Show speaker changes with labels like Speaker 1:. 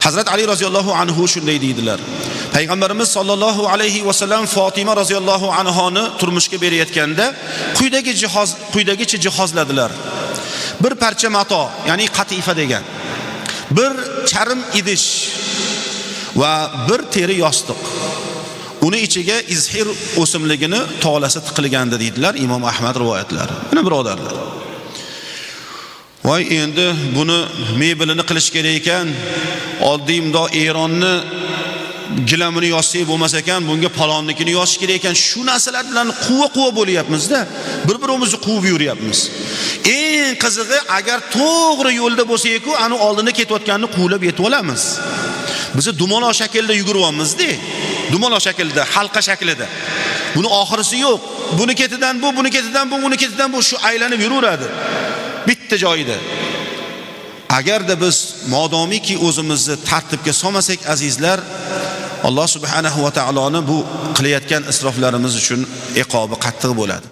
Speaker 1: Hazrat Ali roziyallohu anhu shunday deydilar. Payg'ambarimiz sollallohu alayhi va sallam Fatima roziyallohu anhoni turmushga berayotganda quyidagicha jihozladilar. Bir parcha mato, ya'ni qatifa degan, bir charm idish va bir teri yostiq. Uni ichiga izhir o'simligini tolasi tiqilgandi deydilar Imom Ahmad rivoyatlari. Mana birodarlar. Voy endi buni mebelini qilish kerak ekan, oddiy imdo Eronni gilamini yozsak bo'lmas ekan, bunga palonnikini yozish kerak ekan. Shu narsalar bilan quva bo'lyapmiz-da. Bir-birimizni quvib yuryapmiz. Eng qizig'i, agar to'g'ri yo'lda bo'lsak-ku, ani oldinda ketayotganini quvlab yetib olamiz. Biz dumaloq shaklda yuguryapmiz-da. Dumaloq shaklda, halqa shaklida. Buni oxirisi yo'q. Buni ketidan bu, buni ketidan bu, buni ketidan bu, shu aylanib yuraveradi. Bitta joyida. Agarda biz modomiki o'zimizni tartibga solmasak azizlar, Alloh subhanahu va taoloning bu qilayotgan isroflarimiz uchun iqobi qattiq bo'ladi.